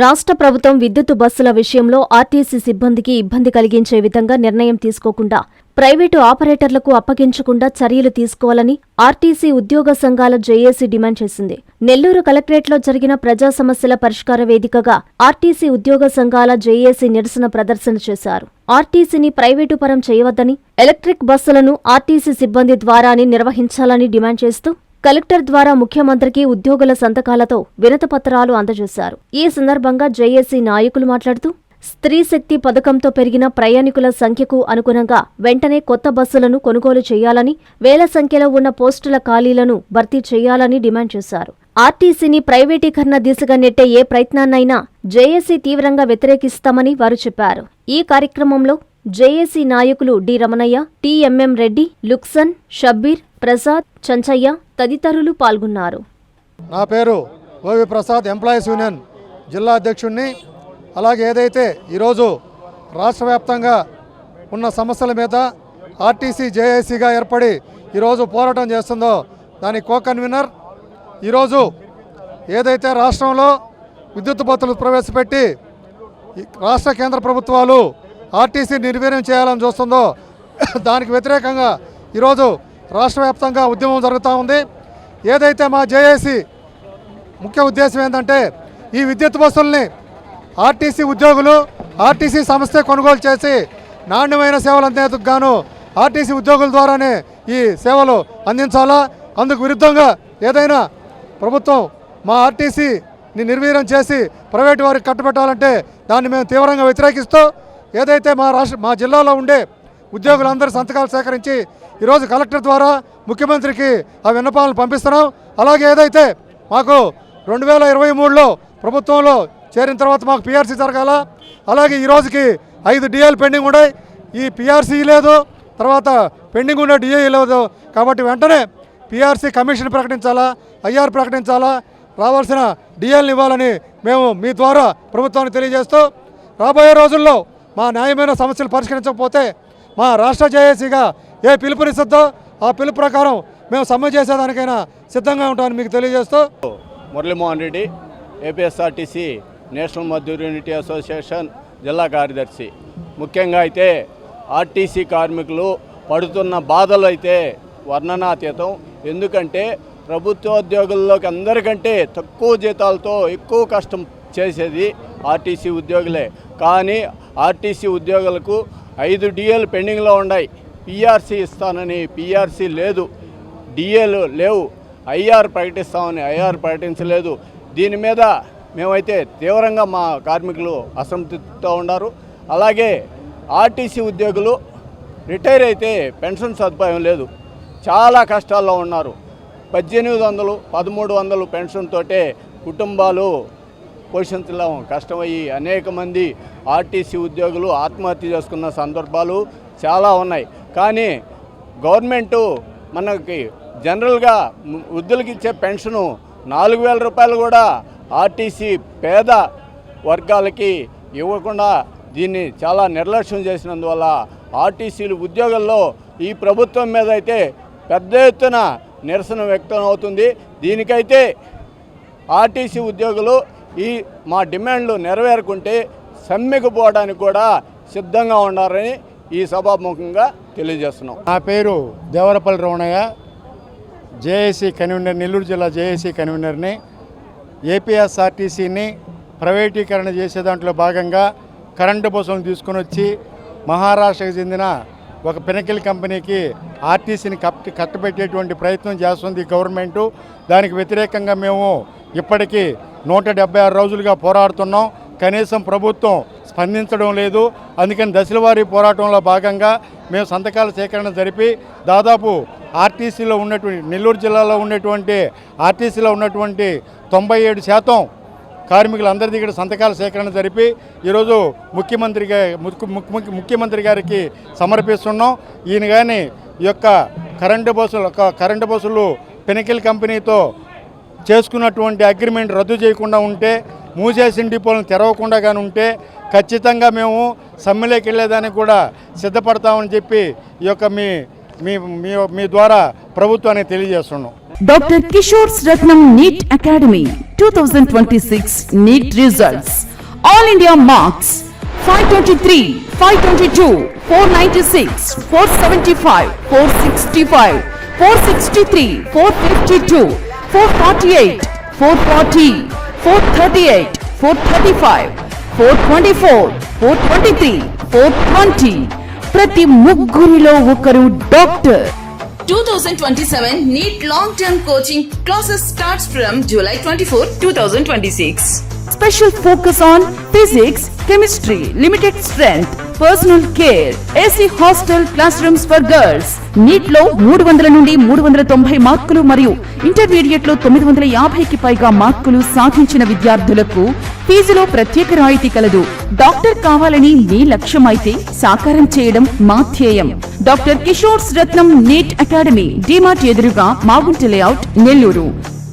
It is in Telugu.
రాష్ట్ర ప్రభుత్వం విద్యుత్ బస్సుల విషయంలో ఆర్టీసీ సిబ్బందికి ఇబ్బంది కలిగించే విధంగా నిర్ణయం తీసుకోకుండా ప్రైవేటు ఆపరేటర్లకు అప్పగించకుండా చర్యలు తీసుకోవాలని ఆర్టీసీ ఉద్యోగ సంఘాల జేఏసీ డిమాండ్ చేసింది. నెల్లూరు కలెక్టరేట్లో జరిగిన ప్రజా సమస్యల పరిష్కార వేదికగా ఆర్టీసీ ఉద్యోగ సంఘాల జేఏసీ నిరసన ప్రదర్శన చేశారు. ఆర్టీసీని ప్రైవేటు పరం చేయవద్దని, ఎలక్ట్రిక్ బస్సులను ఆర్టీసీ సిబ్బంది ద్వారానే నిర్వహించాలని డిమాండ్ చేస్తూ కలెక్టర్ ద్వారా ముఖ్యమంత్రికి ఉద్యోగుల సంతకాలతో వినతిపత్రాలు అందజేశారు. ఈ సందర్భంగా జేఏసీ నాయకులు మాట్లాడుతూ స్త్రీ శక్తి పథకంతో పెరిగిన ప్రయాణికుల సంఖ్యకు అనుగుణంగా వెంటనే కొత్త బస్సులను కొనుగోలు చేయాలని, వేల సంఖ్యలో ఉన్న పోస్టుల ఖాళీలను భర్తీ చేయాలని డిమాండ్ చేశారు. ఆర్టీసీని ప్రైవేటీకరణ దిశగా నెట్టే ఏ ప్రయత్నాన్నైనా జేఏసీ తీవ్రంగా వ్యతిరేకిస్తామని వారు చెప్పారు. ఈ కార్యక్రమంలో జేఏసీ నాయకులు డి రమణయ్య, టిఎంఎం రెడ్డి, లుక్సన్, షబ్బీర్, ప్రసాద్, చంచయ్య తదితరులు పాల్గొన్నారు. నా పేరు ఓవి ప్రసాద్, ఎంప్లాయీస్ యూనియన్ జిల్లా అధ్యక్షుడిని. అలాగే ఏదైతే ఈరోజు రాష్ట్ర వ్యాప్తంగా ఉన్న సమస్యల మీద ఆర్టీసీ జేఏసీగా ఏర్పడి ఈరోజు పోరాటం చేస్తుందో దాని కో కన్వీనర్. ఈరోజు ఏదైతే రాష్ట్రంలో విద్యుత్ బస్సులు ప్రవేశపెట్టి రాష్ట్ర కేంద్ర ప్రభుత్వాలు ఆర్టీసీ నిర్వీర్యం చేయాలని చూస్తుందో దానికి వ్యతిరేకంగా ఈరోజు రాష్ట్ర వ్యాప్తంగా ఉద్యమం జరుగుతూ ఉంది. ఏదైతే మా జేఏసీ ముఖ్య ఉద్దేశం ఏంటంటే ఈ విద్యుత్ బస్సుల్ని ఆర్టీసీ ఉద్యోగులు, ఆర్టీసీ సంస్థ కొనుగోలు చేసి నాణ్యమైన సేవలు అందేందుకు గాను ఆర్టీసీ ఉద్యోగుల ద్వారానే ఈ సేవలు అందించాలా. అందుకు విరుద్ధంగా ఏదైనా ప్రభుత్వం మా ఆర్టీసీని నిర్వీర్యం చేసి ప్రైవేటు వారికి కట్టుబెట్టాలంటే దాన్ని మేము తీవ్రంగా వ్యతిరేకిస్తూ ఏదైతే మా జిల్లాలో ఉండే ఉద్యోగులందరూ సంతకాలు సేకరించి ఈరోజు కలెక్టర్ ద్వారా ముఖ్యమంత్రికి ఆ విన్నపాలను పంపిస్తున్నాం. అలాగే ఏదైతే మాకు 2023లో ప్రభుత్వంలో చేరిన తర్వాత మాకు పిఆర్సీ జరగాల. అలాగే ఈ రోజుకి 5 డిఏలు పెండింగ్ ఉన్నాయి. ఈ పిఆర్సీ లేదు, తర్వాత పెండింగ్ ఉండే డిఏ లేదు. కాబట్టి వెంటనే పిఆర్సీ కమిషన్ ప్రకటించాలా, ఐఆర్ ప్రకటించాలా, రావాల్సిన డిఏలను ఇవ్వాలని మేము మీ ద్వారా ప్రభుత్వానికి తెలియజేస్తూ రాబోయే రోజుల్లో మా న్యాయమైన సమస్యలు పరిష్కరించకపోతే మా రాష్ట్ర జేఏసీగా ఏ పిలుపునిస్తుందో ఆ పిలుపు ప్రకారం మేము సమ్మె చేసేదానికైనా సిద్ధంగా ఉంటామని మీకు తెలియజేస్తూ. Muralimohan Reddy, APSRTC national Mazdoor unity association జిల్లా కార్యదర్శి. ముఖ్యంగా అయితే ఆర్టీసీ కార్మికులు పడుతున్న బాధలు అయితే వర్ణనాతీతం. ఎందుకంటే ప్రభుత్వోద్యోగుల్లోకి అందరికంటే తక్కువ జీతాలతో ఎక్కువ కష్టం చేసేది ఆర్టీసీ ఉద్యోగులే. కానీ ఆర్టీసీ ఉద్యోగులకు 5 డిఏలు పెండింగ్లో ఉన్నాయి. పిఆర్సీ ఇస్తానని పిఆర్సీ లేదు, డిఏలు లేవు, ఐఆర్ ప్రకటిస్తామని ఐఆర్ ప్రకటించలేదు. దీని మీద మేమైతే తీవ్రంగా మా కార్మికులు అసంతృప్తితో ఉన్నారు. అలాగే ఆర్టీసీ ఉద్యోగులు రిటైర్ అయితే పెన్షన్ సదుపాయం లేదు, చాలా కష్టాల్లో ఉన్నారు. 1800, 1300 పెన్షన్ తోటే కుటుంబాలు పోషించడం కష్టమయ్యి అనేక మంది ఆర్టీసీ ఉద్యోగులు ఆత్మహత్య చేసుకున్న సందర్భాలు చాలా ఉన్నాయి. కానీ గవర్నమెంటు మనకి జనరల్గా వృద్ధులకి ఇచ్చే పెన్షను 4000 రూపాయలు కూడా ఆర్టీసీ పేద వర్గాలకి ఇవ్వకుండా దీన్ని చాలా నిర్లక్ష్యం చేసినందువల్ల ఆర్టీసీలు ఉద్యోగుల్లో ఈ ప్రభుత్వం మీద అయితే పెద్ద ఎత్తున నిరసన వ్యక్తం అవుతుంది. దీనికైతే ఆర్టీసీ ఉద్యోగులు మా డిమాండ్లు నెరవేరకుంటే సమ్మెకు పోవడానికి కూడా సిద్ధంగా ఉన్నారని ఈ సభాముఖంగా తెలియజేస్తున్నాం. నా పేరు దేవరపల్లి రమణయ్య, జేఏసీ కన్వీనర్, నెల్లూరు జిల్లా జేఏసీ కన్వీనర్ని. ఏపీఎస్ఆర్టీసీని ప్రైవేటీకరణ చేసే దాంట్లో భాగంగా కరెంటు బస్సులను తీసుకొని వచ్చి మహారాష్ట్రకు చెందిన ఒక పినకిల్ కంపెనీకి ఆర్టీసీని కట్టబెట్టేటువంటి ప్రయత్నం చేస్తుంది గవర్నమెంటు. దానికి వ్యతిరేకంగా మేము ఇప్పటికీ 176 రోజులుగా పోరాడుతున్నాం. కనీసం ప్రభుత్వం స్పందించడం లేదు. అందుకని దశలవారీ పోరాటంలో భాగంగా మేము సంతకాల సేకరణ జరిపి దాదాపు ఆర్టీసీలో ఉన్నటువంటి నెల్లూరు జిల్లాలో ఉన్నటువంటి ఆర్టీసీలో ఉన్నటువంటి 97% కార్మికులందరి దగ్గర సంతకాల సేకరణ జరిపి ఈరోజు ముఖ్యమంత్రి గారికి సమర్పిస్తున్నాం. ఈయన కానీ ఈ యొక్క కరెంటు బస్సులు పినకిల్ కంపెనీతో చేసుకున్నటువంటి అగ్రిమెంట్ రద్దు చేయకుండా ఉంటే, మూసేసిన డిపోలను తెరవకుండా కానీ ఉంటే ఖచ్చితంగా మేము సమ్మెలోకి వెళ్ళేదానికి కూడా సిద్ధపడతామని చెప్పి ఈ యొక్క మీ ద్వారా ప్రభుత్వానికి తెలియజేస్తున్నాం. Doctor Kishore Ratnam NEET academy 2026 NEET results All India marks 523, 522, 496, 475, 465, 463, 452, 448, 440, 438, 435, 424, 423, 420. ప్రతి ముగ్గురిలో ఒకరు doctor. 2027 NEET long-term coaching classes starts from July 24, 2026. Special focus on physics, chemistry, limited strength, personal care, AC hostel classrooms for girls. NEET లో 300 నుండి 390 మార్కులు మరియు ఇంటర్మీడియట్ లో 950కి పైగా మార్కులు సాధించిన విద్యార్థులకు ఫీజులో ప్రత్యేక రాయితీ కలదు. డాక్టర్ కావాలని మీ లక్ష్యమైతే సాకారం చేయడం మా ధ్యేయం. డాక్టర్ కిషోర్స్ రత్నం నీట్ అకాడమీ, డిమార్ట్ ఎదురుగా, మాగుంట లేఅవుట్, నెల్లూరు.